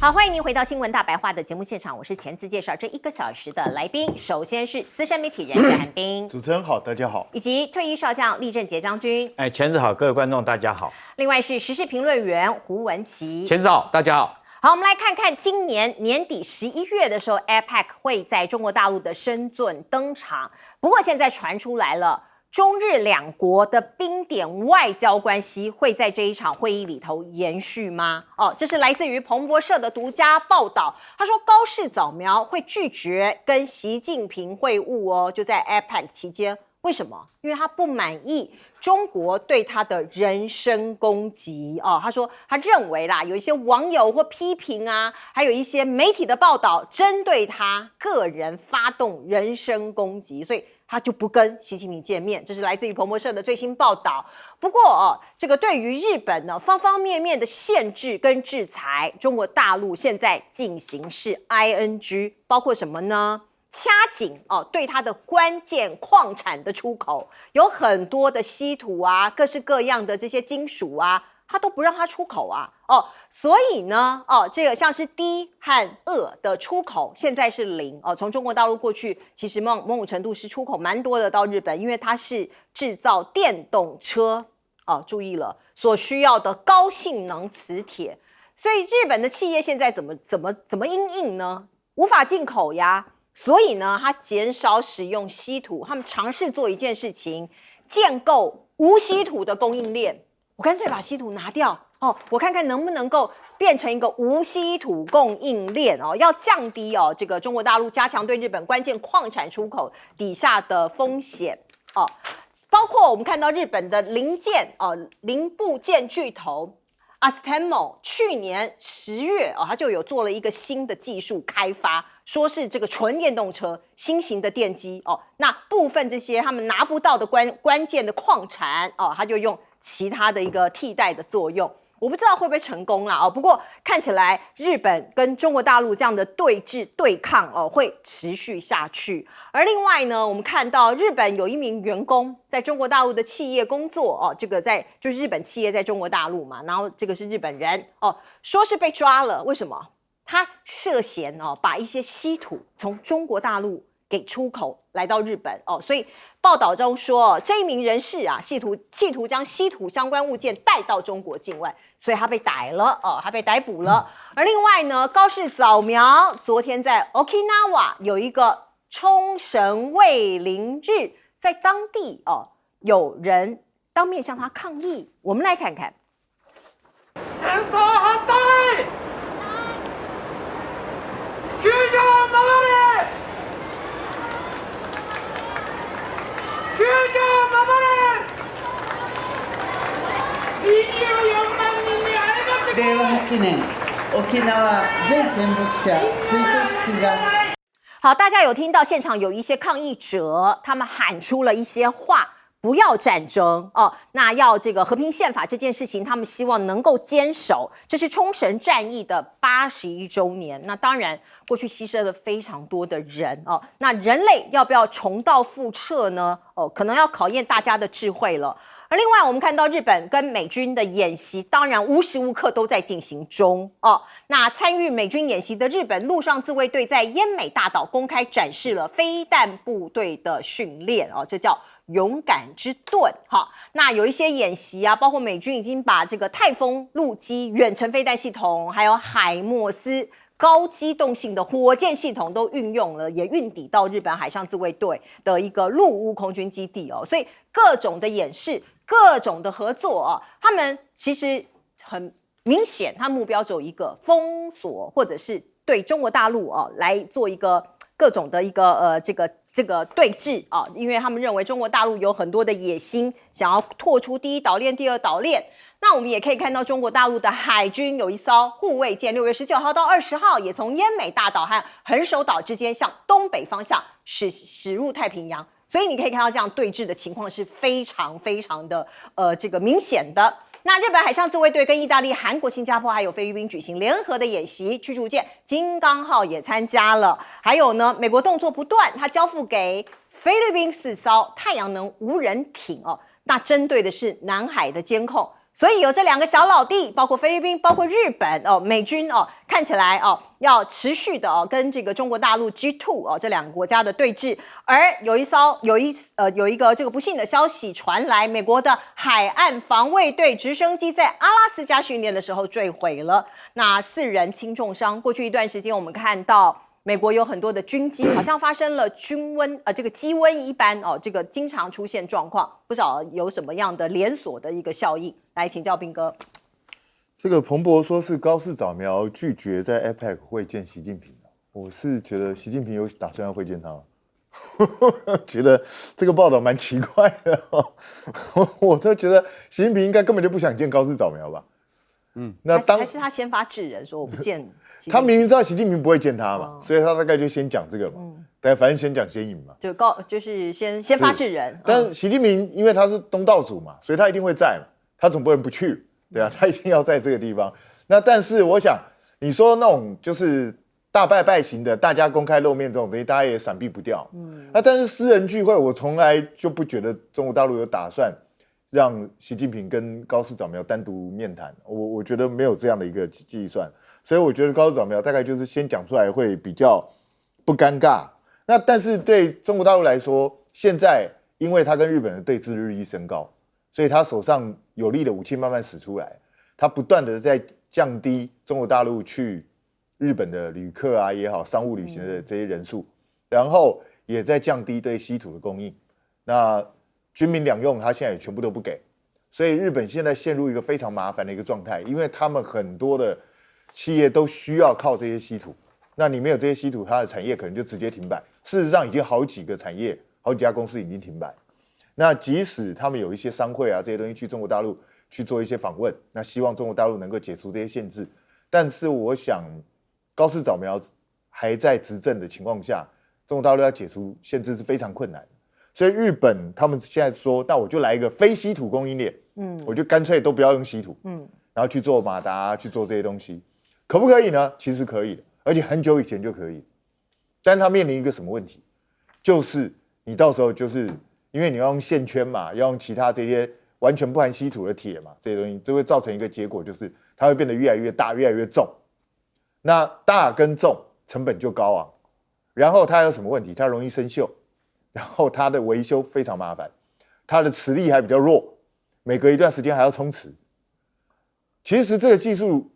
好，欢迎您回到新闻大白话的节目现场，我是前次介绍这1个小时的来宾，首先是资深媒体人叶汉斌，主持人好，大家好，以及退役少将厉正杰将军，前子好，各位观众大家好。另外是时事评论员胡文琪，前子好，大家好。好，我们来看看今年年底11月的时候 ，APEC 会在中国大陆的深圳登场。不过现在传出来了，中日两国的冰点外交关系会在这一场会议里头延续吗？这是来自于彭博社的独家报道。他说高市早苗会拒绝跟习近平会晤哦，就在 APEC 期间。为什么？因为他不满意中国对他的人身攻击哦。他说他认为啦，有一些网友或批评啊，还有一些媒体的报道针对他个人发动人身攻击，所以他就不跟习近平见面。这是来自于彭博社的最新报道。不过这个对于日本呢，方方面面的限制跟制裁，中国大陆现在进行是 ING， 包括什么呢？掐紧对它的关键矿产的出口，有很多的稀土啊，各式各样的这些金属啊，它都不让它出口啊。所以呢，这个像是锑和锷的出口现在是0从中国大陆过去，其实某种程度是出口蛮多的到日本，因为它是制造电动车注意了，所需要的高性能磁铁，所以日本的企业现在怎么因应呢？无法进口呀。所以呢，它减少使用稀土，他们尝试做一件事情，建构无稀土的供应链。我干脆把稀土拿掉我看看能不能够变成一个无稀土供应链要降低这个中国大陆加强对日本关键矿产出口底下的风险包括我们看到日本的零部件巨头Astemo 去年10月它就有做了一个新的技术开发，说是这个纯电动车新型的电机那部分这些他们拿不到的关键的矿产它就用其他的一个替代的作用。我不知道会不会成功啦不过看起来日本跟中国大陆这样的对峙对抗会持续下去。而另外呢，我们看到日本有一名员工在中国大陆的企业工作这个就是日本企业在中国大陆嘛，然后这个是日本人说是被抓了，为什么？他涉嫌把一些稀土从中国大陆给出口来到日本所以报道中说这一名人士企图将稀土相关物件带到中国境外，所以他被逮了他被逮捕了。而另外呢，高市早苗昨天在 Okinawa 有一个冲绳慰灵日，在当地有人当面向他抗议，我们来看看。戦争反対！救助を守れ！救助を守れ！24万人に会えます！令和8年沖縄全戦没者追悼式が好，大家有听到现场有一些抗议者，他们喊出了一些话。不要战争那要这个和平宪法这件事情，他们希望能够坚守。这是冲绳战役的81周年，那当然过去牺牲了非常多的人那人类要不要重蹈覆辙呢？可能要考验大家的智慧了。而另外，我们看到日本跟美军的演习，当然无时无刻都在进行中那参与美军演习的日本陆上自卫队在奄美大岛公开展示了飞弹部队的训练这叫勇敢之盾那有一些演习包括美军已经把这个泰丰陆基远程飞弹系统，还有海默斯高机动性的火箭系统都运用了，也运抵到日本海上自卫队的一个陆屋空军基地所以各种的演示，各种的合作他们其实很明显，他目标只有一个，封锁或者是对中国大陆来做一个各种的一个这个对峙因为他们认为中国大陆有很多的野心，想要拓出第一岛链、第二岛链。那我们也可以看到中国大陆的海军有一艘护卫舰，6月19号到20号也从奄美大岛和横手岛之间向东北方向驶入太平洋。所以你可以看到这样对峙的情况是非常非常的这个明显的。那日本海上自卫队跟意大利、韩国、新加坡还有菲律宾举行联合的演习，驱逐舰金刚号也参加了。还有呢，美国动作不断，它交付给菲律宾4艘太阳能无人艇那针对的是南海的监控。所以有这两个小老弟，包括菲律宾，包括日本美军看起来要持续的跟这个中国大陆 G2 这两个国家的对峙。而有一个这个不幸的消息传来，美国的海岸防卫队直升机在阿拉斯加训练的时候坠毁了，那4人轻重伤。过去一段时间，我们看到美国有很多的军机好像发生了这个鸡瘟一般这个经常出现状况，不知道有什么样的连锁的一个效应。来请教彬哥。这个彭博说是高市早苗拒绝在 APEC 会见习近平，我是觉得习近平有打算要会见他吗？觉得这个报道蛮奇怪的我都觉得习近平应该根本就不想见高市早苗吧。那还是他先发制人说我不见他明明知道习近平不会见他嘛，所以他大概就先讲这个嘛，但反正先讲先赢嘛，就是先发制人。但是习近平因为他是东道主嘛，所以他一定会在嘛，他总不能不去，对啊，他一定要在这个地方。那但是我想你说那种就是大拜拜型的，大家公开露面这种东西，大家也闪避不掉。那但是私人聚会，我从来就不觉得中国大陆有打算让习近平跟高市早苗单独面谈，我觉得没有这样的一个计算，所以我觉得高市早苗大概就是先讲出来会比较不尴尬。那但是对中国大陆来说，现在因为他跟日本的对峙日益升高，所以他手上有力的武器慢慢使出来，他不断的在降低中国大陆去日本的旅客啊也好，商务旅行的这些人数，然后也在降低对稀土的供应。那军民两用，他现在也全部都不给，所以日本现在陷入一个非常麻烦的一个状态，因为他们很多的企业都需要靠这些稀土，那你没有这些稀土，它的产业可能就直接停摆。事实上，已经好几个产业、好几家公司已经停摆。那即使他们有一些商会啊这些东西去中国大陆去做一些访问，那希望中国大陆能够解除这些限制，但是我想高市早苗还在执政的情况下，中国大陆要解除限制是非常困难的。所以日本他们现在说，那我就来一个非稀土供应链，我就干脆都不要用稀土，然后去做马达，去做这些东西，可不可以呢？其实可以的，而且很久以前就可以。但它面临一个什么问题？就是你到时候就是因为你要用线圈嘛，要用其他这些完全不含稀土的铁嘛，这些东西，这会造成一个结果，就是它会变得越来越大，越来越重。那大跟重成本就高昂，然后它有什么问题？它容易生锈。然后它的维修非常麻烦，它的磁力还比较弱，每隔一段时间还要充磁。其实这个技术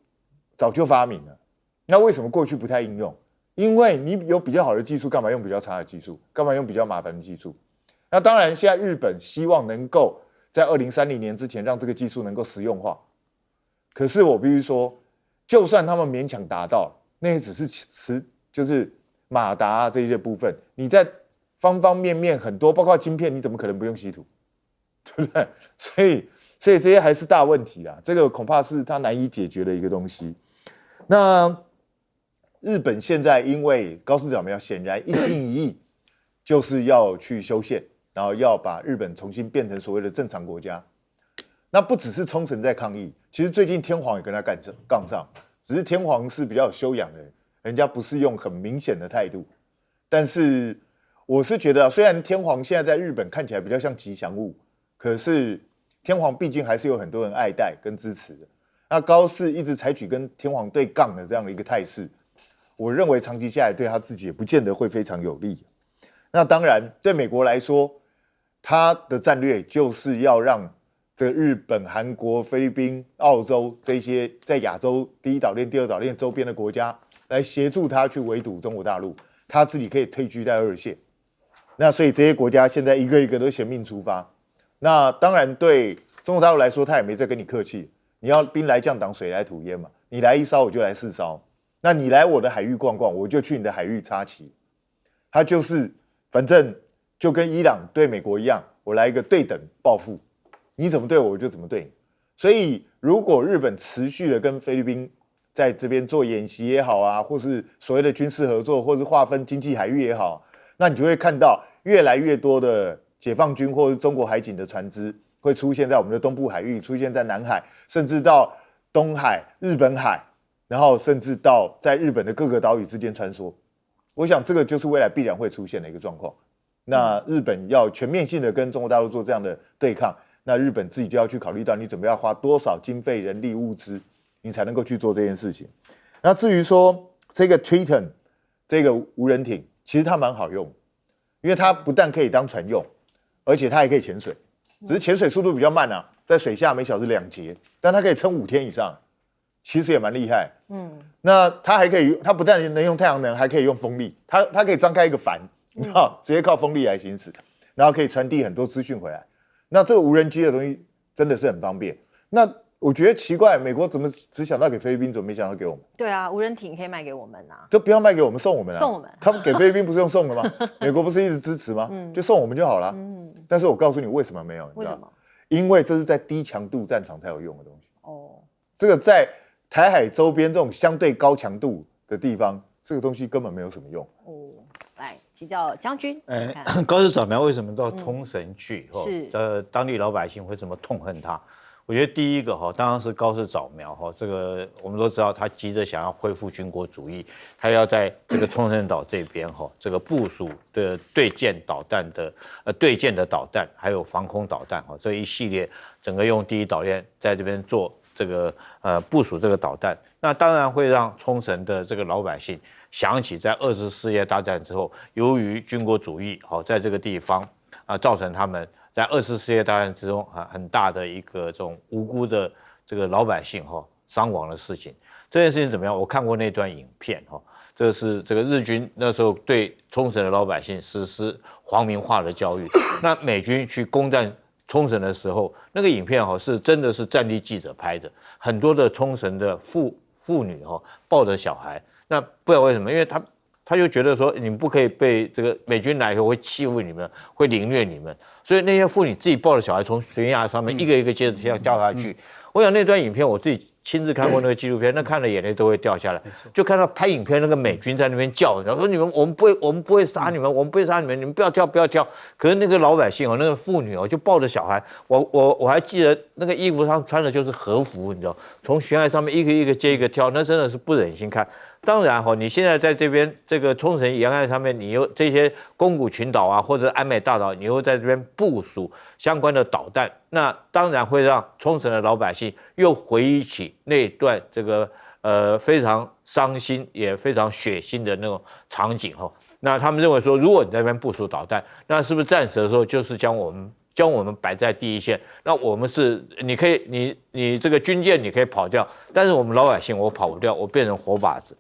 早就发明了，那为什么过去不太应用？因为你有比较好的技术，干嘛用比较差的技术？干嘛用比较麻烦的技术？那当然，现在日本希望能够在2030年之前让这个技术能够实用化。可是我必须说，就算他们勉强达到，那也只是就是马达这些部分，你在方方面面很多，包括晶片，你怎么可能不用稀土？对不对？所以这些还是大问题啦。这个恐怕是它难以解决的一个东西。那日本现在因为高市早苗显然一心一意就是要去修宪，然后要把日本重新变成所谓的正常国家。那不只是冲绳在抗议，其实最近天皇也跟他杠上，只是天皇是比较有修养的人，人家不是用很明显的态度，但是。我是觉得，虽然天皇现在在日本看起来比较像吉祥物，可是天皇毕竟还是有很多人爱戴跟支持的。那高市一直采取跟天皇对杠的这样的一个态势，我认为长期下来对他自己也不见得会非常有利。那当然，对美国来说，他的战略就是要让这个日本、韩国、菲律宾、澳洲这些在亚洲第一岛链、第二岛链周边的国家来协助他去围堵中国大陆，他自己可以退居在二线。那所以这些国家现在一个一个都嫌命出发，那当然对中国大陆来说，他也没再跟你客气，你要兵来将挡，水来土掩嘛，你来一烧我就来4烧，那你来我的海域逛逛，我就去你的海域插旗，他就是反正就跟伊朗对美国一样，我来一个对等报复，你怎么对我，我就怎么对你。所以如果日本持续的跟菲律宾在这边做演习也好啊，或是所谓的军事合作，或是划分经济海域也好，那你就会看到越来越多的解放军或是中国海警的船只会出现在我们的东部海域，出现在南海，甚至到东海、日本海，然后甚至到在日本的各个岛屿之间穿梭。我想这个就是未来必然会出现的一个状况。那日本要全面性的跟中国大陆做这样的对抗，那日本自己就要去考虑到你准备要花多少经费、人力、物资，你才能够去做这件事情。那至于说这个 Triton 这个无人艇，其实它蛮好用，因为它不但可以当船用，而且它还可以潜水，只是潜水速度比较慢啊，在水下每小时2节，但它可以撑5天以上，其实也蛮厉害。那它还可以，它不但能用太阳能，还可以用风力，它可以张开一个帆，你知道，直接靠风力来行驶，然后可以传递很多资讯回来。那这个无人机的东西真的是很方便。那我觉得奇怪，美国怎么只想到给菲律宾，怎么没想到给我们？对啊，无人艇可以卖给我们啊，就不要卖给我们，送我们啊！送我们。他们给菲律宾不是用送的吗？美国不是一直支持吗？就送我们就好了。但是我告诉你为什么没有？为什么？因为这是在低强度战场才有用的东西。哦，这个在台海周边这种相对高强度的地方，这个东西根本没有什么用。哦，来请教将军。高市早苗为什么到冲绳去？是当地老百姓会这么痛恨他？我觉得第一个当然是高市早苗这个我们都知道，他急着想要恢复军国主义，他要在这个冲绳岛这边这个部署的对舰导弹的对舰的导弹，还有防空导弹这一系列，整个用第一岛链在这边做这个部署这个导弹，那当然会让冲绳的这个老百姓想起在2次世界大战之后，由于军国主义在这个地方造成他们在2次世界大战之中很大的一个这种无辜的这个老百姓伤亡的事情。这件事情怎么样？我看过那段影片这是这个日军那时候对冲绳的老百姓实施皇民化的教育。那美军去攻占冲绳的时候，那个影片是真的是战地记者拍的，很多的冲绳的妇女抱着小孩，那不知道为什么，因为他就觉得说你们不可以被这个美军来以后会欺负你们，会凌虐你们，所以那些妇女自己抱着小孩从悬崖上面一个一个接着掉下去。我想那段影片我自己亲自看过那个纪录片，那看了眼泪都会掉下来。就看到拍影片那个美军在那边叫，然后说我们不会杀你们，我们不会杀你们，你们不要跳不要跳。可是那个老百姓那个妇女就抱着小孩，我还记得那个衣服上穿的就是和服，你知道，从悬崖上面一个一个接一个跳，那真的是不忍心看。当然你现在在这边这个冲绳沿岸上面，你又这些宫古群岛啊，或者安美大岛，你又在这边部署相关的导弹，那当然会让冲绳的老百姓又回忆起那段这个非常伤心也非常血腥的那种场景那他们认为说，如果你在那边部署导弹，那是不是战时的时候就是将我们摆在第一线？那我们是你可以你这个军舰你可以跑掉，但是我们老百姓我跑不掉，我变成活靶子。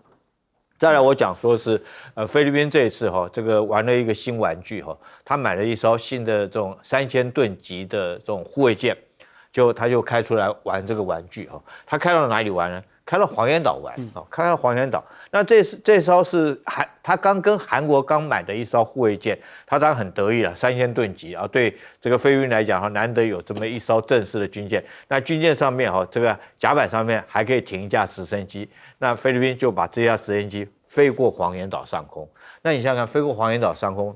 再来我讲说是菲律宾这一次这个玩了一个新玩具他买了一艘新的这种3000吨级的这种护卫舰，他就开出来玩这个玩具他开到哪里玩呢？开到黄岩岛玩开到黄岩岛。那这艘是他刚跟韩国刚买的一艘护卫舰，他当然很得意了，3000吨级对这个菲律宾来讲难得有这么一艘正式的军舰。那军舰上面这个甲板上面还可以停一架直升机，那菲律宾就把这架直升机飞过黄岩岛上空。那你想想看，飞过黄岩岛上空，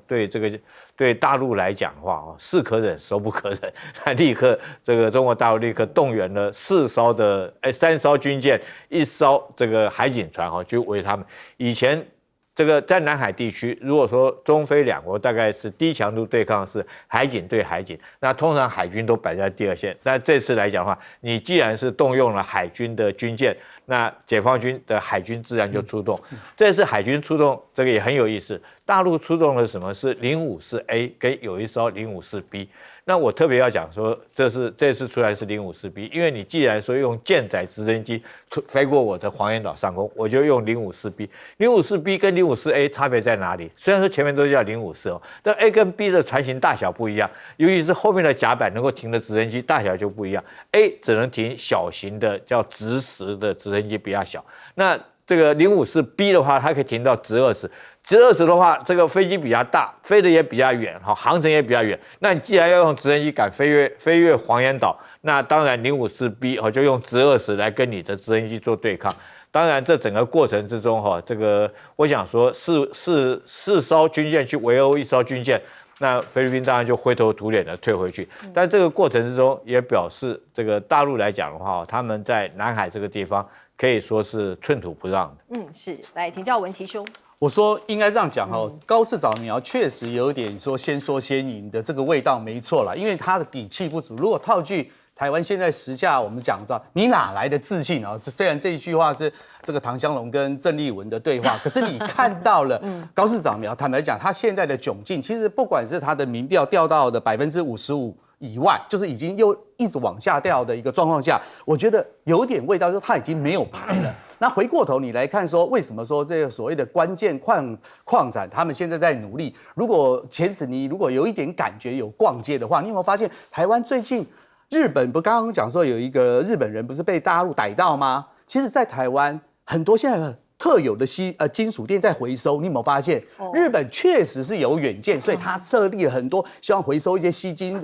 对大陆来讲的话是可忍孰不可忍，那立刻这个中国大陆立刻动员了3艘军舰，1艘这个海警船就围他们。以前这个在南海地区，如果说中菲两国大概是低强度对抗，是海警对海警，那通常海军都摆在第2线。但这次来讲的话，你既然是动用了海军的军舰，那解放军的海军自然就出动。这次海军出动，这个也很有意思。大陆出动了什么？是054A 跟有一艘054B。那我特别要讲说，这次出来是054B，因为你既然说用舰载直升机飞过我的黄岩岛上空，我就用054B。054B 跟054A 差别在哪里？虽然说前面都叫054但 A 跟 B 的船型大小不一样，尤其是后面的甲板能够停的直升机大小就不一样。A 只能停小型的叫直10的直升机比较小，那这个054B 的话，它可以停到直20。直20的话，这个飞机比较大，飞得也比较远，航程也比较远。那你既然要用直升机敢飞越黄岩岛，那当然054B 就用直20来跟你的直升机做对抗。当然，这整个过程之中这个我想说四艘军舰去围殴1艘军舰，那菲律宾当然就灰头土脸的退回去。但这个过程之中也表示，这个大陆来讲的话，他们在南海这个地方可以说是寸土不让的。是。来请教文琦兄。我说应该这样讲哦，高市早苗确实有点说先说先赢的这个味道，没错啦，因为他的底气不足。如果套句台湾现在时下我们讲到，你哪来的自信啊？虽然这一句话是这个唐湘龙跟郑丽文的对话，可是你看到了高市早苗，坦白讲，他现在的窘境，其实不管是他的民调掉到的55%以外，就是已经又一直往下掉的一个状况下，我觉得有点味道，就是他已经没有牌了。那回过头你来看说，为什么说这个所谓的关键矿产，他们现在在努力？如果前子你如果有一点感觉有逛街的话，你有没有发现台湾最近日本不刚刚讲说有一个日本人不是被大陆逮到吗？其实，在台湾很多现在特有的金属店在回收，你有没有发现？日本确实是有远见，所以他设立了很多希望回收一些稀金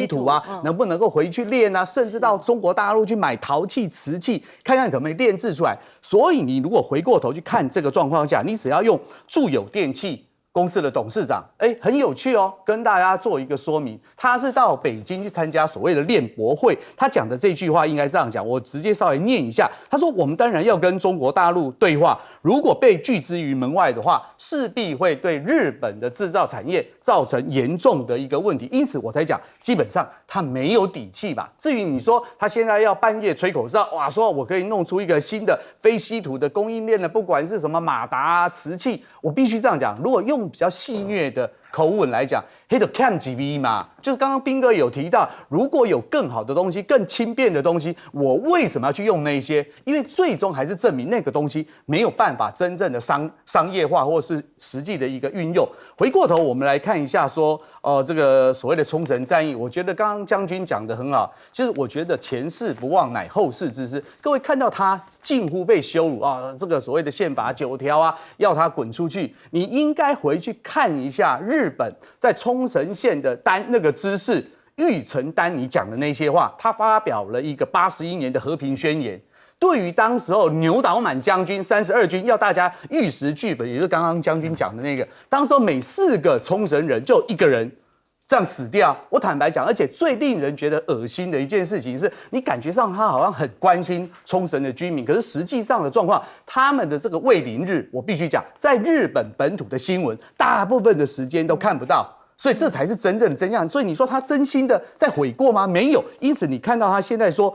土啊，能不能够回去炼啊，甚至到中国大陆去买陶器、瓷器，看看可不可以炼制出来。所以你如果回过头去看这个状况下，你只要用住友电器公司的董事长，很有趣哦，跟大家做一个说明。他是到北京去参加所谓的炼博会，他讲的这句话应该这样讲，我直接稍微念一下。他说：“我们当然要跟中国大陆对话，如果被拒之于门外的话，势必会对日本的制造产业造成严重的一个问题。因此我才讲，基本上他没有底气嘛。至于你说他现在要半夜吹口哨，哇，说我可以弄出一个新的非稀土的供应链的，不管是什么马达啊、瓷器，我必须这样讲，如果用比较戏谑的口吻来讲，黑的 KMGV 嘛，就是刚刚彬哥有提到，如果有更好的东西、更轻便的东西，我为什么要去用那些？因为最终还是证明那个东西没有办法真正的商业化，或是实际的一个运用。回过头，我们来看一下说，这个所谓的冲绳战役，我觉得刚刚将军讲得很好，就是我觉得前事不忘乃后事之师。各位看到他近乎被羞辱啊，这个所谓的宪法9条啊，要他滚出去，你应该回去看一下日本在冲绳县的那个知事玉成丹尼讲的那些话，他发表了一个81年的和平宣言。对于当时候牛岛满将军32军要大家玉石俱焚，也就是刚刚将军讲的那个，当时候每4个冲绳人就1个人这样死掉。我坦白讲，而且最令人觉得恶心的一件事情是，你感觉上他好像很关心冲绳的居民，可是实际上的状况，他们的这个慰灵日，我必须讲，在日本本土的新闻，大部分的时间都看不到。所以这才是真正的真相。所以你说他真心的在悔过吗？没有。因此你看到他现在说，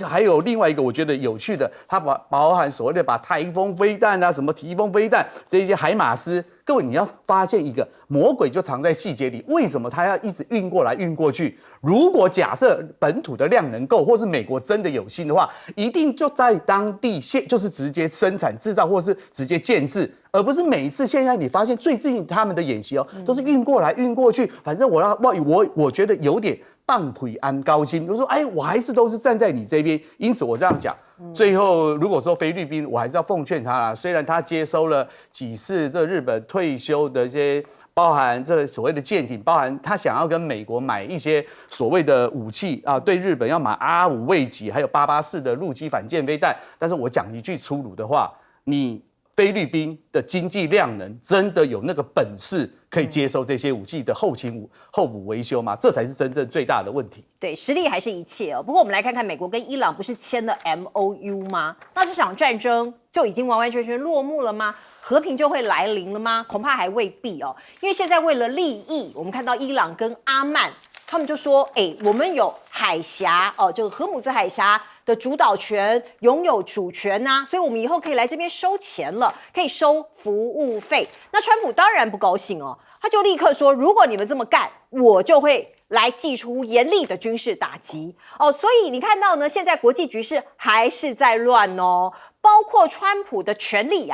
还有另外一个我觉得有趣的，他包含所谓的把台风飞弹啊、什么提风飞弹这些海马斯，各位你要发现一个魔鬼就藏在细节里。为什么他要一直运过来运过去？如果假设本土的量能够，或是美国真的有心的话，一定就在当地就是直接生产制造，或是直接建制。而不是每一次现在你发现最近他们的演习都是运过来运过去，反正我觉得有点棒腿安高薪，就说我还是都是站在你这边。因此我这样讲，最后如果说菲律宾，我还是要奉劝他啦，虽然他接收了几次这日本退休的一些，包含这所谓的舰艇，包含他想要跟美国买一些所谓的武器啊，对日本要买R5卫击，还有884的陆基反舰飞弹。但是我讲一句粗鲁的话，你菲律宾的经济量能真的有那个本事可以接受这些武器的后补维修吗？这才是真正最大的问题。对，实力还是一切哦。不过我们来看看美国跟伊朗不是签了 MOU 吗？那这场战争就已经完完全全落幕了吗？和平就会来临了吗？恐怕还未必哦。因为现在为了利益，我们看到伊朗跟阿曼他们就说，我们有海峡这个荷姆兹海峡的主导权，拥有主权啊，所以我们以后可以来这边收钱了，可以收服务费。那川普当然不高兴哦，他就立刻说，如果你们这么干，我就会来祭出严厉的军事打击哦。所以你看到呢，现在国际局势还是在乱哦，包括川普的权力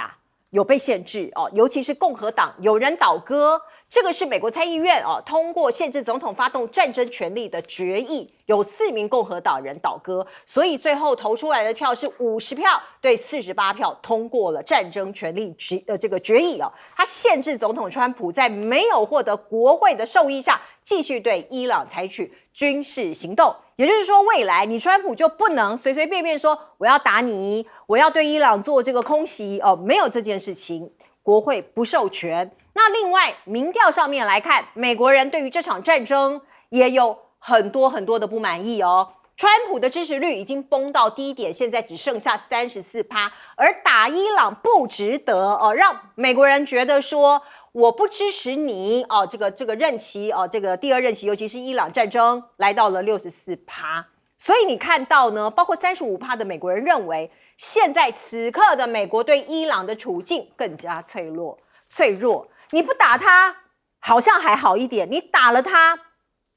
有被限制哦，尤其是共和党有人倒戈。这个是美国参议院通过限制总统发动战争权利的决议，有4名共和党人倒戈，所以最后投出来的票是50票对48票通过了战争权利这个决议他限制总统川普在没有获得国会的授意下，继续对伊朗采取军事行动。也就是说，未来你川普就不能随随便便说我要打你，我要对伊朗做这个空袭没有这件事情，国会不授权。那另外，民调上面来看，美国人对于这场战争也有很多的不满意哦。川普的支持率已经崩到低点，现在只剩下34%，而打伊朗不值得哦，让美国人觉得说我不支持你哦，这个任期哦，这个第二任期，尤其是伊朗战争来到了64%，所以你看到呢，包括35%的美国人认为，现在此刻的美国对伊朗的处境更加脆弱，你不打他好像还好一点，你打了他，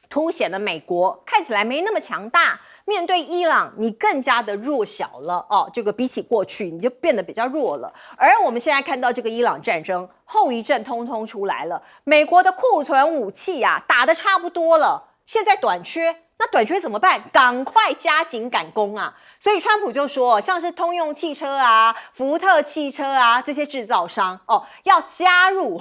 凸显了美国看起来没那么强大。面对伊朗，你更加的弱小了哦，这个比起过去，你就变得比较弱了。而我们现在看到这个伊朗战争后遗症通通出来了，美国的库存武器啊打得差不多了，现在短缺，那短缺怎么办？赶快加紧赶工啊！所以川普就说，像是通用汽车啊、福特汽车啊这些制造商哦，要加入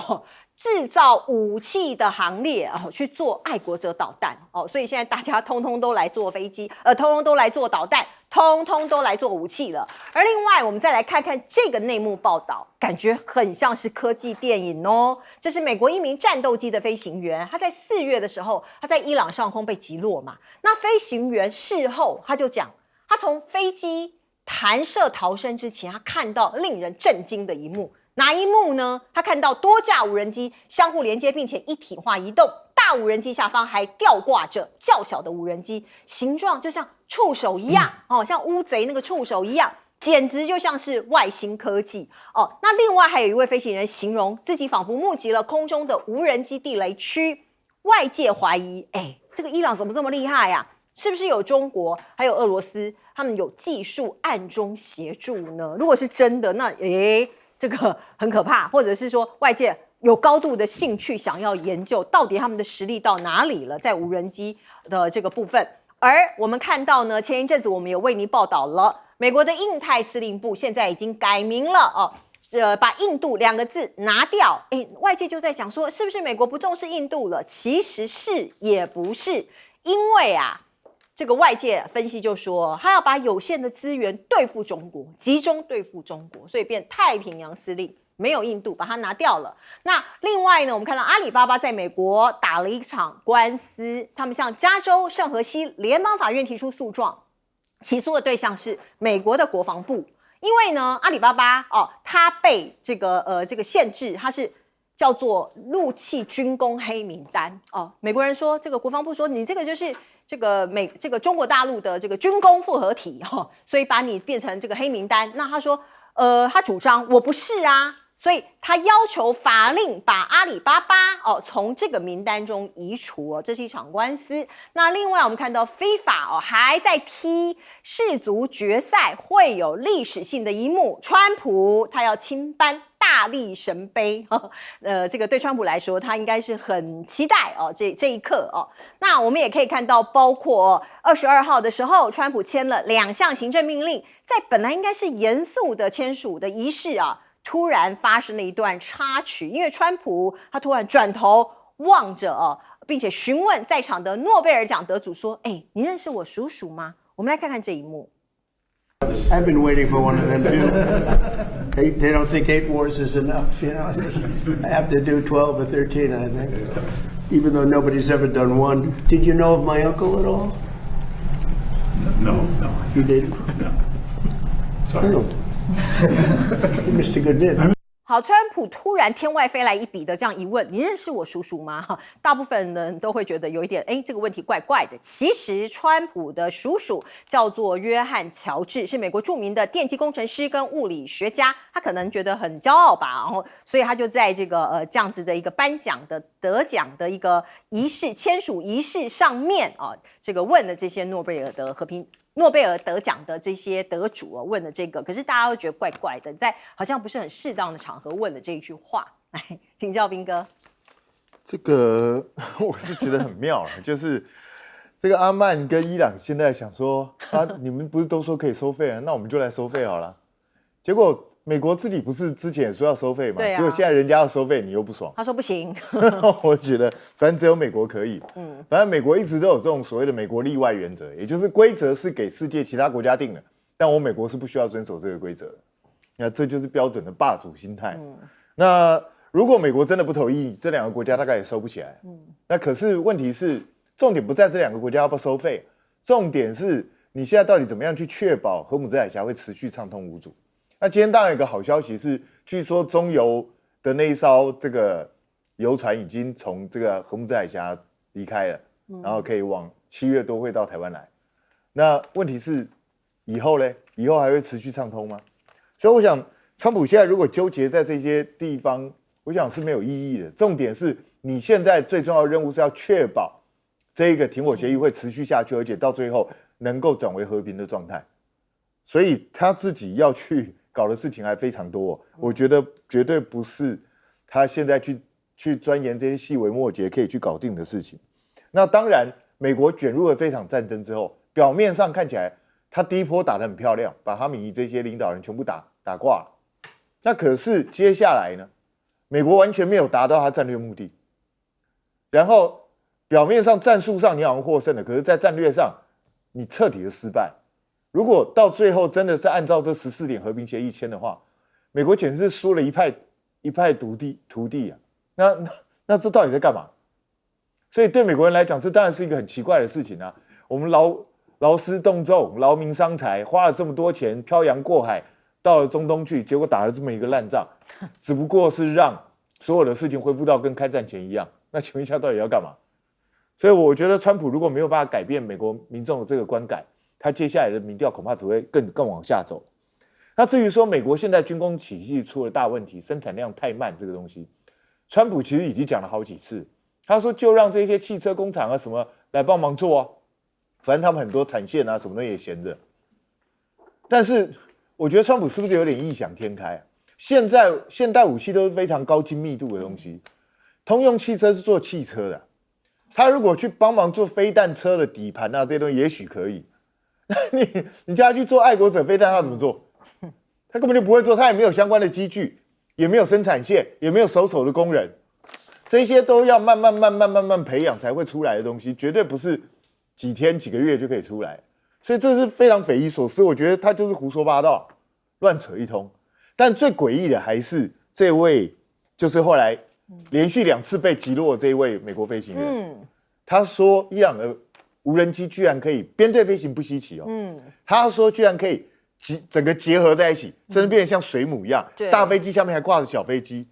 制造武器的行列哦，去做爱国者导弹哦，所以现在大家通通都来做飞机，通通都来做导弹，通通都来做武器了。而另外，我们再来看看这个内幕报道，感觉很像是科技电影哦。这是美国一名战斗机的飞行员，他在4月的时候，他在伊朗上空被击落嘛。那飞行员事后他就讲，他从飞机弹射逃生之前，他看到令人震惊的一幕。哪一幕呢？他看到多架无人机相互连接，并且一体化移动，大无人机下方还吊挂着较小的无人机，形状就像触手一样哦，像乌贼那个触手一样，简直就像是外星科技哦。那另外还有一位飞行员形容自己仿佛目击了空中的无人机地雷区，外界怀疑，这个伊朗怎么这么厉害呀？是不是有中国还有俄罗斯，他们有技术暗中协助呢？如果是真的，那这个很可怕，或者是说外界有高度的兴趣想要研究到底他们的实力到哪里了，在无人机的这个部分。而我们看到呢，前一阵子我们也为您报道了，美国的印太司令部现在已经改名了哦，把印度2个字拿掉。外界就在讲说，是不是美国不重视印度了？其实是也不是，因为啊，这个外界分析就说，他要把有限的资源对付中国，集中对付中国，所以变太平洋司令，没有印度，把它拿掉了。那另外呢，我们看到阿里巴巴在美国打了一场官司，他们向加州圣荷西联邦法院提出诉状，起诉的对象是美国的国防部，因为呢，阿里巴巴它被这个限制，它是叫做陆器军工黑名单哦。美国人说，这个国防部说，你这个就是这个中国大陆的这个军工复合体所以把你变成这个黑名单。那他说，他主张我不是啊，所以他要求法令把阿里巴巴从这个名单中移除这是一场官司。那另外我们看到 FIFA 还在踢世足决赛，会有历史性的一幕，川普他要亲颁大力神杯这个对川普来说，他应该是很期待这一刻那我们也可以看到，包括22号的时候，川普签了2项行政命令，在本来应该是严肃的签署的仪式突然发生了一段插曲，因为川普他突然转头望着并且询问在场的诺贝尔奖得主说：“你认识我叔叔吗？”我们来看看这一幕。I've been waiting for one of them too. They don't think 8 wars is enough, you know. I have to do 12 or 13, I think. Even though nobody's ever done one. Did you know of my uncle at all? No. You didn't? No. Sorry. No. You missed a good bit. 好，川普突然天外飞来一笔的这样一问，你认识我叔叔吗？大部分人都会觉得有一点，这个问题怪怪的。其实川普的叔叔叫做约翰·乔治，是美国著名的电气工程师跟物理学家，他可能觉得很骄傲吧，然后所以他就在这个这样子的一个颁奖的得奖的一个仪式签署仪式上面这个问了这些诺贝尔得奖的这些得主问了这个，可是大家都觉得怪怪的，在好像不是很适当的场合问了这一句话。来，请教彬哥。这个我是觉得很妙了，就是这个阿曼跟伊朗现在想说你们不是都说可以收费啊，那我们就来收费好了。结果美国自己不是之前也说要收费嘛？对啊。结果现在人家要收费，你又不爽。他说不行。我觉得反正只有美国可以。反正美国一直都有这种所谓的美国例外原则，也就是规则是给世界其他国家定的，但我美国是不需要遵守这个规则的。那这就是标准的霸主心态。那如果美国真的不同意，这2个国家大概也收不起来。那可是问题是，重点不在这2个国家要不要收费，重点是你现在到底怎么样去确保荷姆兹海峡会持续畅通无阻？那今天当然有一个好消息是，据说中油的那一艘这个游船已经从这个荷姆兹海峡离开了，然后可以往7月多会到台湾来。那问题是以后呢？以后还会持续畅通吗？所以我想，川普现在如果纠结在这些地方，我想是没有意义的。重点是你现在最重要的任务是要确保这一个停火协议会持续下去，而且到最后能够转为和平的状态。所以他自己要去搞的事情还非常多，我觉得绝对不是他现在去钻研这些细微末节可以去搞定的事情。那当然，美国卷入了这场战争之后，表面上看起来他第一波打得很漂亮，把哈米尼这些领导人全部打挂了。那可是接下来呢，美国完全没有达到他战略目的。然后表面上战术上你好像获胜了，可是在战略上你彻底的失败。如果到最后真的是按照这14点和平协议签的话，美国简直是输了一派徒弟啊！那这到底在干嘛？所以对美国人来讲，这当然是一个很奇怪的事情啊。我们劳师动众、劳民伤财，花了这么多钱，漂洋过海到了中东去，结果打了这么一个烂仗，只不过是让所有的事情恢复到跟开战前一样。那请问一下，到底要干嘛？所以我觉得，川普如果没有办法改变美国民众的这个观感，他接下来的民调恐怕只会更往下走。那至于说美国现在军工体系出了大问题，生产量太慢这个东西，川普其实已经讲了好几次。他说就让这些汽车工厂啊什么来帮忙做啊，反正他们很多产线啊什么的也闲着。但是我觉得川普是不是有点异想天开啊？现在现代武器都是非常高精密度的东西，通用汽车是做汽车的，他如果去帮忙做飞弹车的底盘啊这些东西也许可以。你叫他去做爱国者飞弹，他怎么做？他根本就不会做，他也没有相关的机具，也没有生产线，也没有手的工人，这些都要慢慢培养才会出来的东西，绝对不是几天几个月就可以出来。所以这是非常匪夷所思，我觉得他就是胡说八道，乱扯一通。但最诡异的还是这位，就是后来连续2次被击落的这一位美国飞行员，他说伊朗的无人机居然可以编队飞行，不稀奇哦。他说居然可以整个结合在一起，甚至变得像水母一样，大飞机下面还挂着小飞机。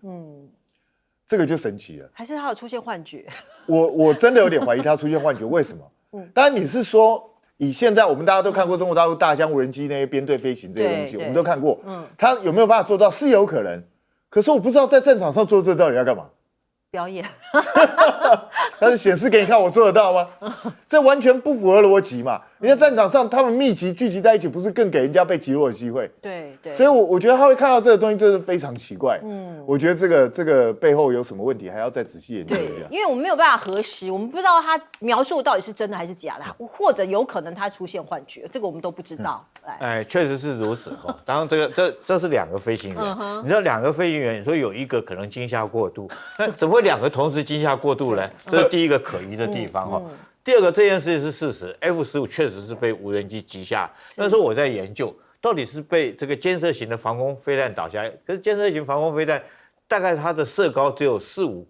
这个就神奇了。还是他有出现幻觉？我真的有点怀疑他出现幻觉，为什么？当然你是说以现在我们大家都看过中国大陆大疆无人机那些编队飞行这些东西，我们都看过。他有没有办法做到？是有可能。可是我不知道在战场上做这到底要干嘛？表演，它是显示给你看，我做得到吗？这完全不符合逻辑嘛！你在战场上，他们密集聚集在一起，不是更给人家被击落的机会？对。所以我觉得他会看到这个东西，真的非常奇怪。我觉得这个背后有什么问题，还要再仔细研究一下。因为我们没有办法核实，我们不知道他描述到底是真的还是假的，或者有可能他出现幻觉，这个我们都不知道。确实是如此哈。当然，这是2个飞行员，你知道2个飞行员，你说有一个可能惊吓过度，那怎么会2个同时惊吓过度呢？这是第一个可疑的地方哈。第二个，这件事情是事实 ，F-15确实是被无人机击下。那时候我在研究，到底是被这个监射型的防空飞弹倒下来，可是监射型防空飞弹大概它的射高只有4-5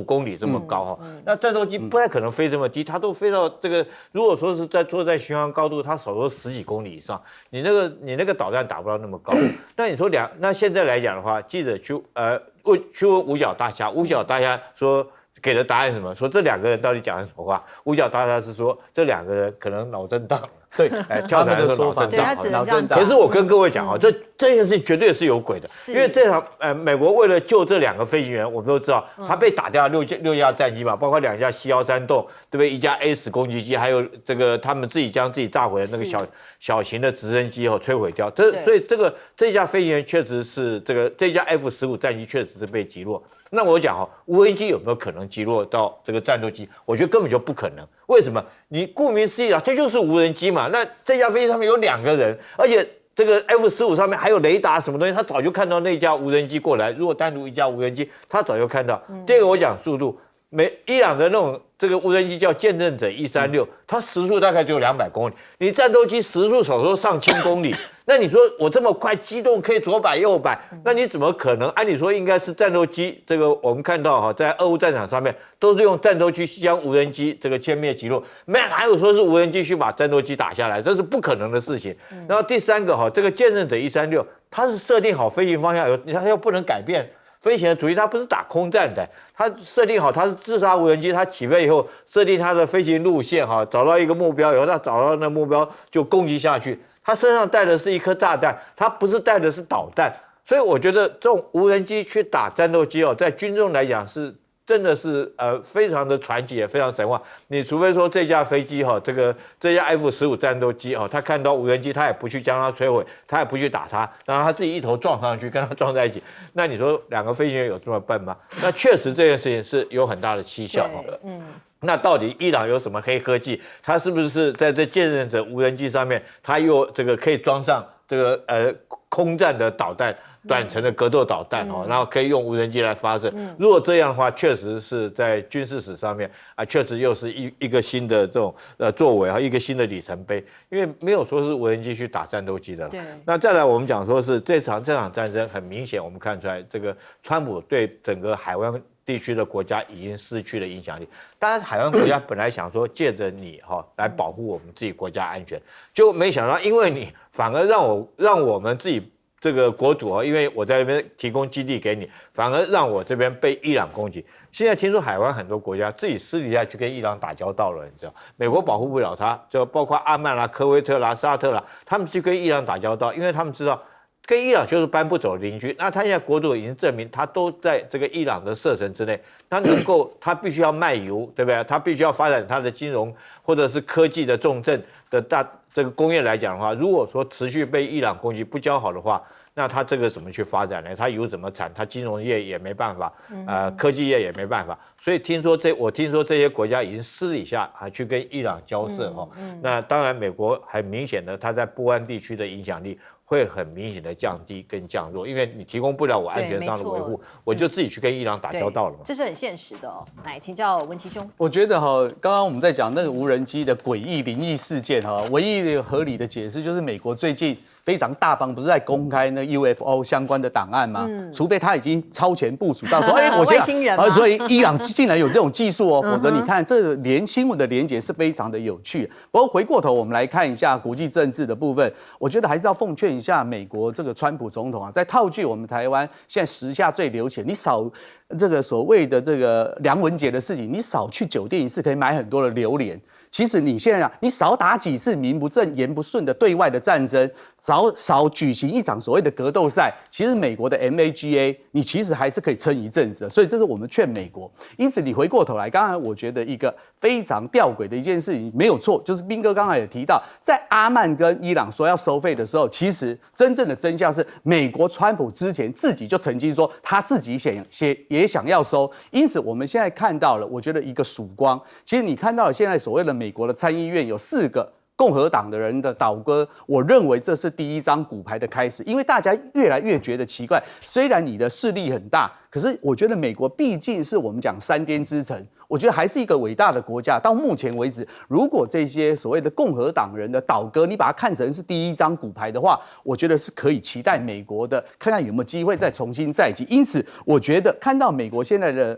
公里这么高哈，那战斗机不太可能飞这么低，它都飞到这个，如果说是坐在巡航高度，它少说10几公里以上，你那个导弹打不到那么高。那你说那现在来讲的话，记者去问五角大虾，五角大虾说给的答案是什么？说这2个人到底讲了什么话？五角大虾是说这2个人可能脑震荡。对，跳出来的说法，脑震荡。可是我跟各位讲哈，这件事情绝对是有鬼的，因为这场美国为了救这2个飞行员，我们都知道，他被打掉6架战机嘛，包括2架C-130洞，对不对？1架 A10攻击机，还有这个他们自己将自己炸毁的那个小型的直升机摧毁掉。所以这架飞行员确实是这架 F-15战机确实是被击落。那我讲哈，无人机有没有可能击落到这个战斗机？我觉得根本就不可能。为什么？你顾名思义啊，这就是无人机嘛。那这架飞机上面有2个人，而且这个 F-15上面还有雷达什么东西，他早就看到那架无人机过来。如果单独一架无人机，他早就看到。第二个我讲速度，伊朗的那种这个无人机叫见证者136，它时速大概只有200公里，你战斗机时速少说上千公里，那你说我这么快机动可以左摆右摆，那你怎么可能？按理说应该是战斗机，这个我们看到哈，在俄乌战场上面都是用战斗机将无人机这个歼灭击落，哪有说是无人机去把战斗机打下来，这是不可能的事情。然后第三个哈，这个见证者136，它是设定好飞行方向，它又不能改变。飞行的主义，它不是打空战的，它设定好，它是自杀无人机，它起飞以后设定它的飞行路线，哈，找到一个目标以后，它找到那目标就攻击下去。它身上带的是一颗炸弹，它不是带的是导弹，所以我觉得这种无人机去打战斗机哦，在军中来讲是真的是非常的传奇，也非常神话。你除非说这架飞机哈，这架 F-15战斗机哈，他看到无人机，他也不去将它摧毁，他也不去打它，然后他自己一头撞上去，跟它撞在一起。那你说两个飞行员有这么笨吗？那确实这件事情是有很大的蹊跷。那到底伊朗有什么黑科技？它是不是在这见证者无人机上面，它又这个可以装上这个空战的导弹？短程的格斗导弹哦，然后可以用无人机来发射。如果这样的话，确实是在军事史上面啊，确实又是一个新的这种作为啊，一个新的里程碑。因为没有说是无人机去打战斗机的。对。那再来，我们讲说是这场战争很明显，我们看出来这个川普对整个海湾地区的国家已经失去了影响力。当然，海湾国家本来想说借着你哈来保护我们自己国家安全，就没想到因为你反而让我们自己。这个国主因为我在那边提供基地给你，反而让我这边被伊朗攻击。现在听说海湾很多国家自己私底下去跟伊朗打交道了，你知道？美国保护不了他，就包括阿曼啦、科威特啦、沙特啦，他们去跟伊朗打交道，因为他们知道跟伊朗就是搬不走的邻居。那他现在国主已经证明他都在这个伊朗的射程之内，他能够，他必须要卖油，对不对？他必须要发展他的金融或者是科技的重镇的这个工业来讲的话，如果说持续被伊朗攻击不交好的话，那他这个怎么去发展呢？他油怎么产？他金融业也没办法，科技业也没办法。所以我听说这些国家已经私底下去跟伊朗交涉哈。那当然，美国很明显的，他在波湾地区的影响力会很明显的降低跟降弱，因为你提供不了我安全上的维护，我就自己去跟伊朗打交道了嘛。这是很现实的哦。来，请教文琦兄。我觉得刚刚我们在讲那个无人机的诡异灵异事件唯一的合理的解释就是美国最近非常大方，不是在公开那 UFO 相关的档案吗？除非他已经超前部署到说，我现在，所以伊朗竟然有这种技术否则你看这连新闻的连结是非常的有趣。不过回过头我们来看一下国际政治的部分，我觉得还是要奉劝一下美国这个川普总统在套句我们台湾现在时下最流行，你少这个所谓的这个梁文杰的事情，你少去酒店一次可以买很多的榴莲。其实你现在你少打几次名不正言不顺的对外的战争，少举行一场所谓的格斗赛，其实美国的 MAGA 你其实还是可以撑一阵子的。所以这是我们劝美国。因此你回过头来，刚才我觉得一个非常吊诡的一件事情没有错，就是彬哥刚才也提到，在阿曼跟伊朗说要收费的时候，其实真正的真相是美国川普之前自己就曾经说他自己也想要收。因此我们现在看到了，我觉得一个曙光。其实你看到了现在所谓的美国的参议院有4个共和党的人的倒戈，我认为这是第一张骨牌的开始，因为大家越来越觉得奇怪，虽然你的势力很大，可是我觉得美国毕竟是我们讲山巅之城，我觉得还是一个伟大的国家。到目前为止，如果这些所谓的共和党人的倒戈，你把它看成是第一张骨牌的话，我觉得是可以期待美国的，看看有没有机会再重新再起。因此，我觉得看到美国现在的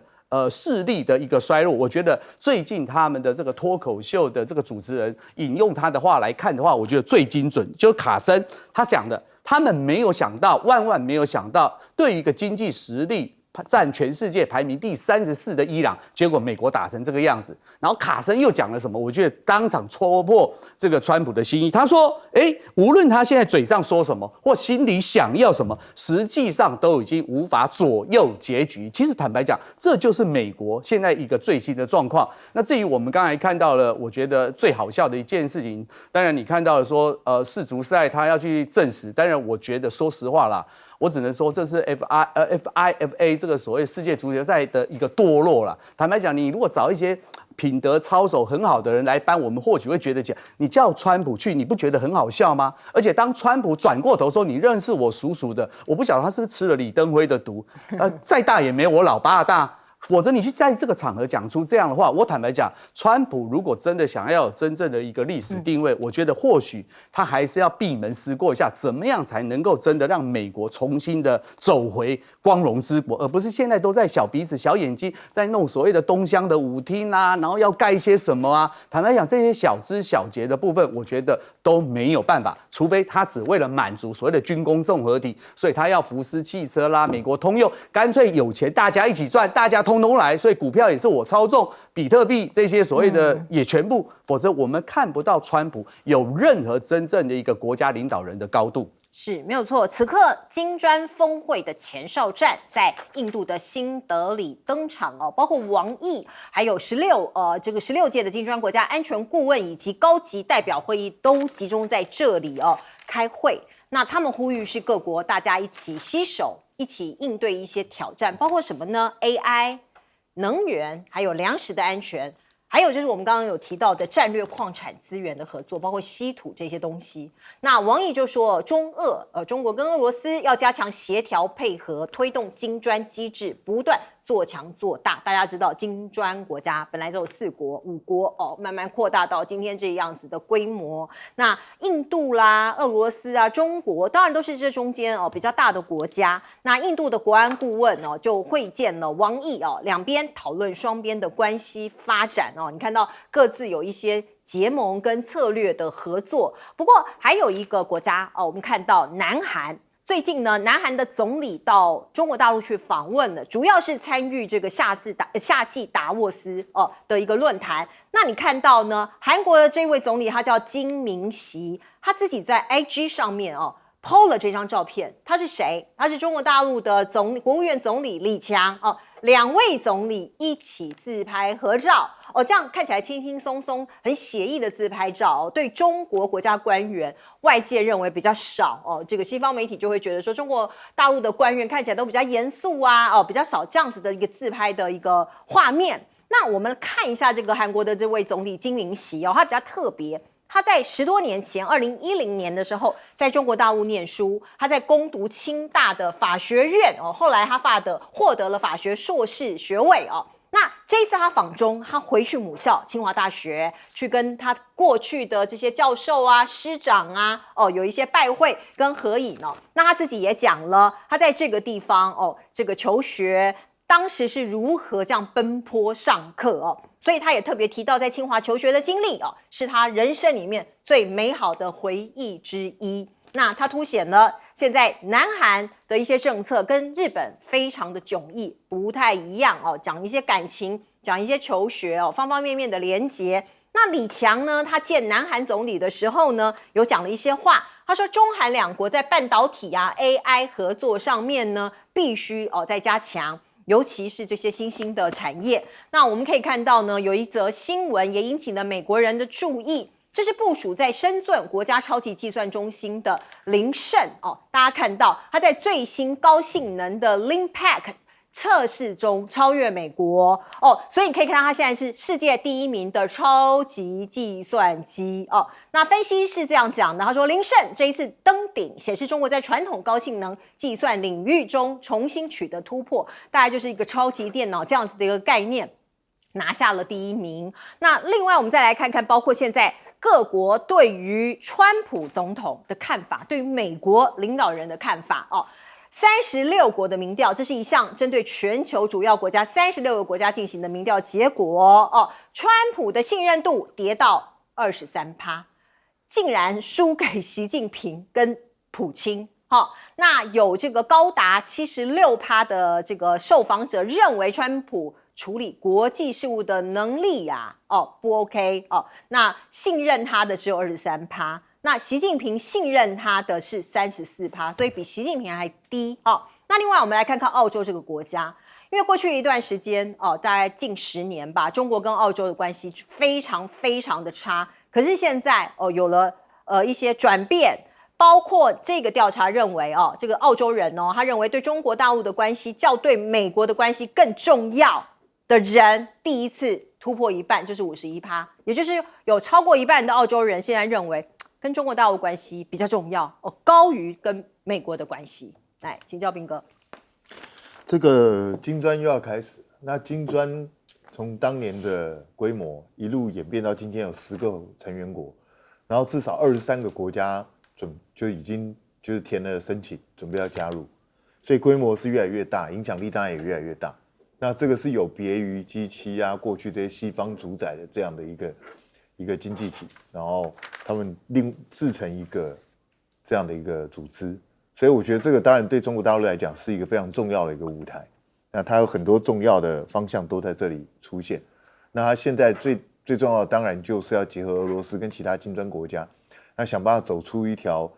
势力的一个衰落，我觉得最近他们的这个脱口秀的这个主持人引用他的话来看的话，我觉得最精准，就是卡森他讲的，他们没有想到，万没有想到，对于一个经济实力占全世界排名第34的伊朗，结果美国打成这个样子。然后卡森又讲了什么？我觉得当场戳破这个川普的心意。他说：“无论他现在嘴上说什么，或心里想要什么，实际上都已经无法左右结局。”其实坦白讲，这就是美国现在一个最新的状况。那至于我们刚才看到了，我觉得最好笑的一件事情，当然你看到了说，世足赛他要去证实。当然，我觉得说实话啦。我只能说，这是 FIFA 这个所谓世界足球赛的一个堕落了。坦白讲，你如果找一些品德操守很好的人来搬，我们或许会觉得讲，你叫川普去，你不觉得很好笑吗？而且当川普转过头说你认识我叔叔的，我不晓得他是不是吃了李登辉的毒，再大也没我老爸大。否则你去在这个场合讲出这样的话，我坦白讲，川普如果真的想要有真正的一个历史定位，我觉得或许他还是要闭门思过一下，怎么样才能够真的让美国重新的走回光荣之国，而不是现在都在小鼻子小眼睛在弄所谓的东乡的舞厅啊，然后要盖一些什么啊。坦白讲，这些小枝小节的部分，我觉得都没有办法，除非他只为了满足所谓的军工综合体，所以他要福斯汽车啦、美国通用，干脆有钱大家一起赚，大家通通来，所以股票也是我操纵，比特币这些所谓的也全部，否则我们看不到川普有任何真正的一个国家领导人的高度。是没有错。此刻金砖峰会的前哨战在印度的新德里登场哦，包括王毅，还有16届的金砖国家安全顾问以及高级代表会议都集中在这里哦开会。那他们呼吁是各国大家一起携手，一起应对一些挑战，包括什么呢 ？AI、能源，还有粮食的安全。还有就是我们刚刚有提到的战略矿产资源的合作，包括稀土这些东西。那王毅就说，中国跟俄罗斯要加强协调配合，推动金砖机制不断做强做大。大家知道，金砖国家本来只有4国、5国哦，慢慢扩大到今天这样子的规模。那印度啦、俄罗斯啊、中国，当然都是这中间比较大的国家。那印度的国安顾问就会见了王毅两边讨论双边的关系发展你看到各自有一些结盟跟策略的合作。不过还有一个国家我们看到南韩。最近呢，南韩的总理到中国大陆去访问了，主要是参与这个夏季达沃斯的一个论坛。那你看到呢，韩国的这位总理他叫金明熙，他自己在 IG 上面PO 了这张照片。他是谁？他是中国大陆的国务院总理李强2位总理一起自拍合照这样看起来轻轻松松、很写意的自拍照对中国国家官员，外界认为比较少这个西方媒体就会觉得说，中国大陆的官员看起来都比较严肃啊比较少这样子的一个自拍的一个画面。那我们看一下这个韩国的这位总理金明熙他比较特别。他在10多年前，2010年的时候，在中国大陆念书，他在攻读清大的法学院后来他获得了法学硕士学位那这一次他访中，他回去母校清华大学，去跟他过去的这些教授啊、师长啊有一些拜会跟合影那他自己也讲了，他在这个地方这个求学。当时是如何这样奔波上课所以他也特别提到在清华求学的经历是他人生里面最美好的回忆之一。那他凸显了现在南韩的一些政策跟日本非常的迥异，不太一样讲一些感情，讲一些求学方方面面的连结。那李强呢，他见南韩总理的时候呢，有讲了一些话。他说，中韩2国在半导体AI 合作上面呢，必须再加强。尤其是这些新兴的产业。那我们可以看到呢，有一则新闻也引起了美国人的注意，这是部署在深圳国家超级计算中心的林胜大家看到他在最新高性能的 LINPACK 测试中超越美国所以你可以看到它现在是世界第1名的超级计算机那分析是这样讲的，他说林胜这一次登顶，显示中国在传统高性能计算领域中重新取得突破，大概就是一个超级电脑这样子的一个概念，拿下了第1名。那另外我们再来看看，包括现在各国对于川普总统的看法，对于美国领导人的看法36国的民调，这是一项针对全球主要国家36个国家进行的民调结果川普的信任度跌到23%，竟然输给习近平跟普京那有这个高达76%的这个受访者认为川普处理国际事务的能力不 OK 那信任他的只有23%。那习近平信任他的是34%，所以比习近平还低那另外我们来看看澳洲这个国家，因为过去一段时间大概近10年吧，中国跟澳洲的关系非常非常的差。可是现在有了一些转变，包括这个调查认为这个澳洲人他认为对中国大陆的关系较对美国的关系更重要的人，第一次突破一半，就是 51%， 也就是有超过一半的澳洲人现在认为跟中国大陆关系比较重要高于跟美国的关系。来，请教彬哥。这个金砖又要开始那金砖从当年的规模一路演变到今天有10个成员国，然后至少23个国家就已经就是填了申请，准备要加入，所以规模是越来越大，影响力当然也越来越大。那这个是有别于G7啊，过去这些西方主宰的这样的一个经济体，然后他们制成一个这样的一个组织，所以我觉得这个当然对中国大陆来讲是一个非常重要的一个舞台。那它有很多重要的方向都在这里出现。那它现在最重要的当然就是要结合俄罗斯跟其他金砖国家，那想办法走出一条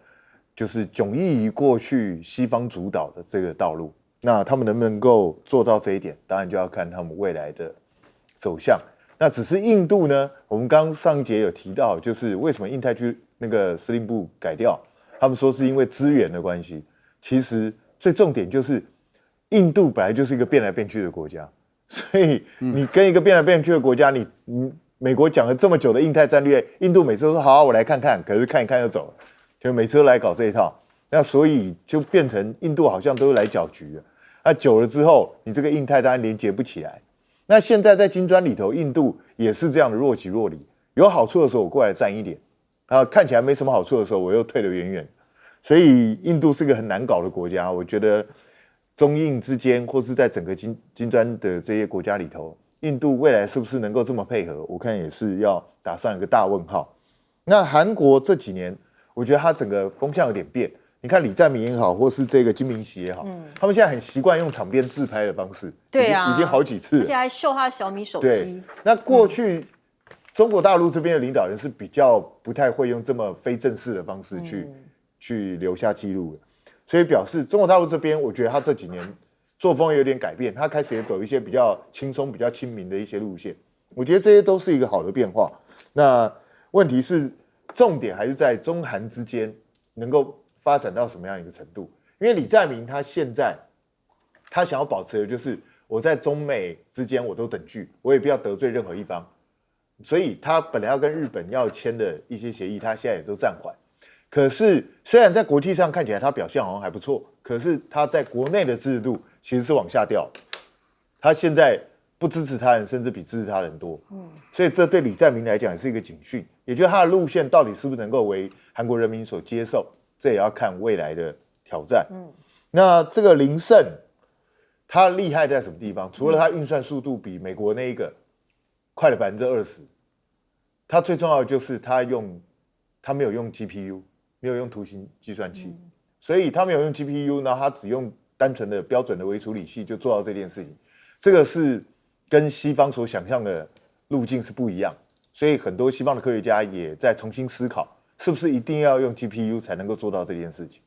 就是迥异于过去西方主导的这个道路。那他们能不能够做到这一点，当然就要看他们未来的走向。那只是印度呢，我们刚上一节有提到，就是为什么印太区那个司令部改掉，他们说是因为资源的关系。其实最重点就是印度本来就是一个变来变去的国家，所以你跟一个变来变去的国家，你美国讲了这么久的印太战略，印度每次都说好，我来看看，可是看一看就走了，就每次都来搞这一套。那所以就变成印度好像都来搅局了。那久了之后，你这个印太当然连接不起来。那现在在金砖里头，印度也是这样的若即若离，有好处的时候我过来站一点，看起来没什么好处的时候我又退得远远。所以印度是个很难搞的国家，我觉得中印之间或是在整个金砖的这些国家里头，印度未来是不是能够这么配合，我看也是要打上一个大问号。那韩国这几年，我觉得它整个风向有点变。你看李在明也好，或是这个金明熙也好，他们现在很习惯用场边自拍的方式，对啊，已经好几次了，而且还秀他的小米手对机。那过去中国大陆这边的领导人是比较不太会用这么非正式的方式去留下记录的，所以表示中国大陆这边，我觉得他这几年作风有点改变，他开始也走一些比较轻松、比较亲民的一些路线，我觉得这些都是一个好的变化。那问题是重点还是在中韩之间能够发展到什么样一个程度？因为李在明他现在他想要保持的就是我在中美之间我都等距，我也不要得罪任何一方，所以他本来要跟日本要签的一些协议，他现在也都暂缓。可是虽然在国际上看起来他表现好像还不错，可是他在国内的支持度其实是往下掉。他现在不支持他人，甚至比支持他人多。所以这对李在明来讲也是一个警讯，也就是他的路线到底是不是能够为韩国人民所接受，这也要看未来的挑战。那这个林胜，他厉害在什么地方？除了他运算速度比美国那一个快了20%，他最重要的就是他没有用 GPU， 没有用图形计算器，所以他没有用 GPU， 然后他只用单纯的标准的微处理器就做到这件事情。这个是跟西方所想象的路径是不一样，所以很多西方的科学家也在重新思考，是不是一定要用 GPU 才能够做到这件事情。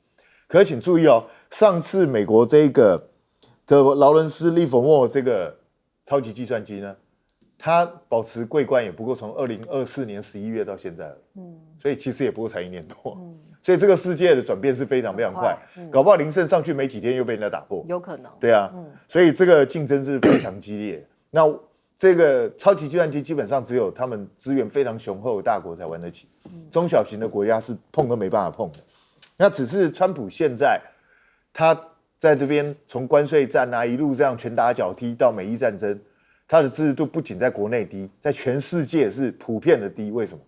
可是请注意哦，上次美国这劳伦斯利弗莫这个超级计算机呢，它保持桂冠也不过从2024年11月到现在了，所以其实也不过才1年多，所以这个世界的转变是非常非常快，搞不好林胜上去没几天又被人家打破，有可能。对啊，所以这个竞争是非常激烈。那这个超级计算机基本上只有他们资源非常雄厚的大国才玩得起，中小型的国家是碰都没办法碰的。那只是川普现在他在这边从关税战啊一路这样拳打脚踢到美伊战争，他的支持度不仅在国内低，在全世界是普遍的低。为什么？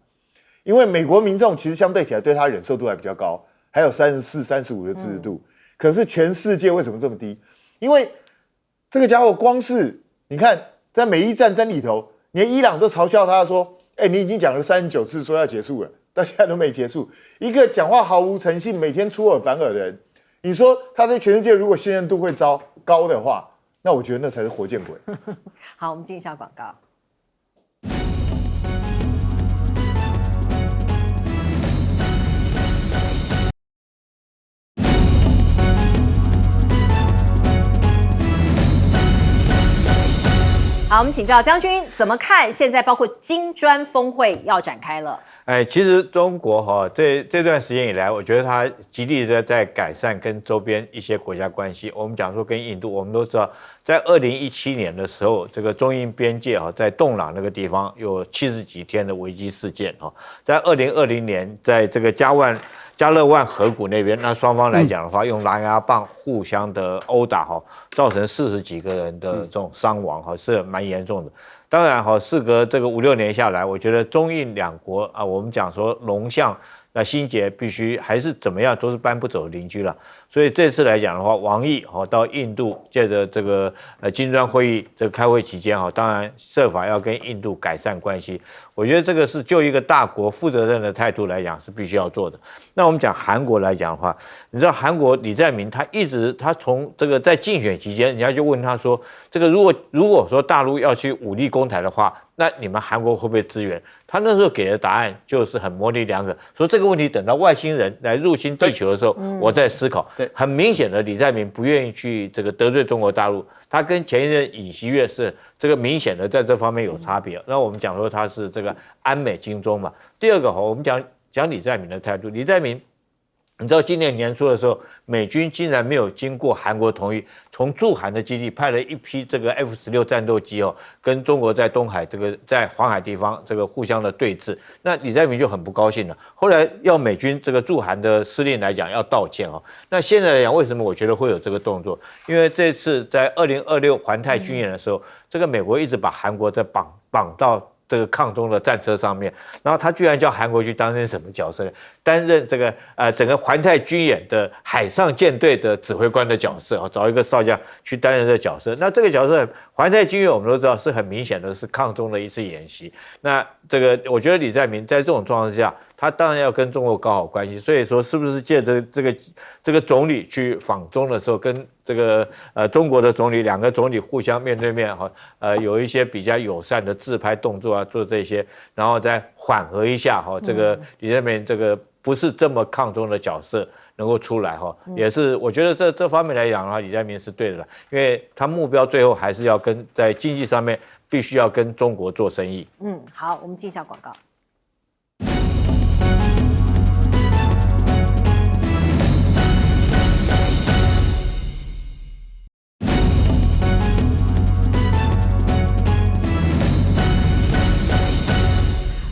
因为美国民众其实相对起来对他忍受度还比较高，还有34、35的支持度。可是全世界为什么这么低？因为这个家伙光是你看在美伊战争里头，连伊朗都嘲笑他说：“你已经讲了39次说要结束了，到现在都没结束。”一个讲话毫无诚信、每天出尔反尔的人，你说他在全世界如果信任度会高的话，那我觉得那才是活见鬼。好，我们进一下广告。好，我们请教将军怎么看？现在包括金砖峰会要展开了。其实中国这段时间以来，我觉得它极力的在改善跟周边一些国家关系。我们讲说跟印度，我们都知道，在2017年的时候，这个中印边界在洞朗那个地方有70几天的危机事件在2020年，在这个嘉万加勒万河谷那边，那双方来讲的话，用狼牙棒互相的殴打哈，造成40几个人的这种伤亡哈，是蛮严重的。当然哈，事隔这个5、6年下来，我觉得中印两国啊，我们讲说龙象。那心结必须还是怎么样，都是搬不走的邻居了。所以这次来讲的话，王毅到印度，借着这个金砖会议这个开会期间当然设法要跟印度改善关系。我觉得这个是就一个大国负责任的态度来讲是必须要做的。那我们讲韩国来讲的话，你知道韩国李在明他从这个在竞选期间，人家就问他说，这个如果说大陆要去武力攻台的话，那你们韩国会不会支援？他那时候给的答案就是很模棱两可，说这个问题等到外星人来入侵地球的时候，我再思考。对，很明显的，李在明不愿意去这个得罪中国大陆，他跟前一任尹锡悦是这个明显的在这方面有差别。那我们讲说他是这个安美精忠嘛。第二个我们讲李在明的态度，李在明。你知道今年年初的时候，美军竟然没有经过韩国同意，从驻韩的基地派了一批这个 F-16战斗机跟中国在东海这个在黄海地方这个互相的对峙。那李在明就很不高兴了，后来要美军这个驻韩的司令来讲要道歉那现在来讲，为什么我觉得会有这个动作？因为这次在2026环太军演的时候，这个美国一直把韩国在绑到这个抗中的战车上面，然后他居然叫韩国去担任什么角色呢？担任这个整个环太军演的海上舰队的指挥官的角色找一个少将去担任这个角色。那这个角色环太军演我们都知道是很明显的是抗中的一次演习。那这个我觉得李在明在这种状况之下，他当然要跟中国搞好关系。所以说是不是借着这个总理去访中的时候，跟这个中国的总理两个总理互相面对面有一些比较友善的自拍动作做这些，然后再缓和一下这个李在明这个不是这么抗中的角色能够出来也是我觉得这方面来讲的话，李在明是对的，因为他目标最后还是要在经济上面必须要跟中国做生意。好，我们进一下广告。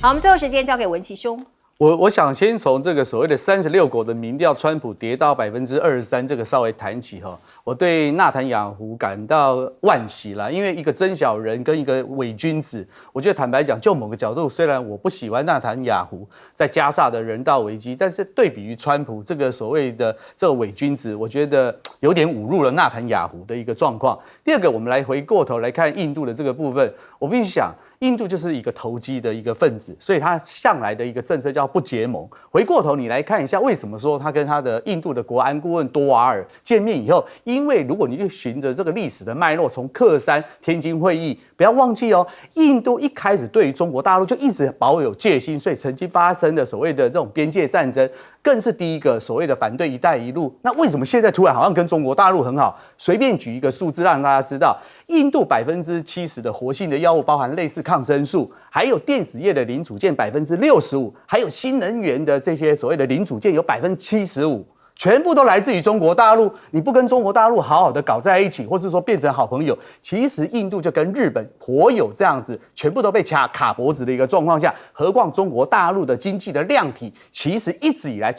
好，我们最后时间交给文琦兄。我想先从这个所谓的36国的民调，川普跌到23%这个稍微谈起我对纳坦雅胡感到惋惜啦，因为一个真小人跟一个伪君子，我觉得坦白讲，就某个角度，虽然我不喜欢纳坦雅胡在加沙的人道危机，但是对比于川普这个所谓的这个伪君子，我觉得有点侮辱了纳坦雅胡的一个状况。第二个，我们来回过头来看印度的这个部分，我必须想。印度就是一个投机的一个分子，所以他向来的一个政策叫不结盟。回过头你来看一下，为什么说他跟他的印度的国安顾问多瓦尔见面以后，因为如果你去循着这个历史的脉络，从克山、天津会议，不要忘记印度一开始对于中国大陆就一直保有戒心，所以曾经发生的所谓的这种边界战争，更是第一个所谓的反对“一带一路”。那为什么现在突然好像跟中国大陆很好？随便举一个数字让大家知道，印度70%的活性的药物，包含类似抗生素，还有电子业的零组件65%，还有新能源的这些所谓的零组件有75%。全部都来自于中国大陆，你不跟中国大陆好好的搞在一起，或是说变成好朋友，其实印度就跟日本颇有这样子，全部都被卡脖子的一个状况下，何况中国大陆的经济的量体，其实一直以来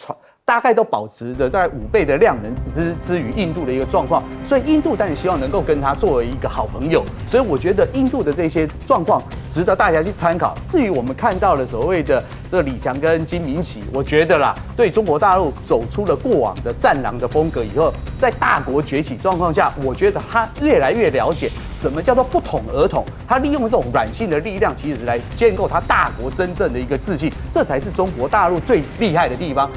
大概都保持着在5倍的量能之于印度的一个状况，所以印度当然希望能够跟他作为一个好朋友，所以我觉得印度的这些状况值得大家去参考。至于我们看到了所谓的这个李强跟金明喜，我觉得啦，对中国大陆走出了过往的战狼的风格以后，在大国崛起状况下，我觉得他越来越了解什么叫做不统而统，他利用这种软性的力量，其实来建构他大国真正的一个自信，这才是中国大陆最厉害的地方。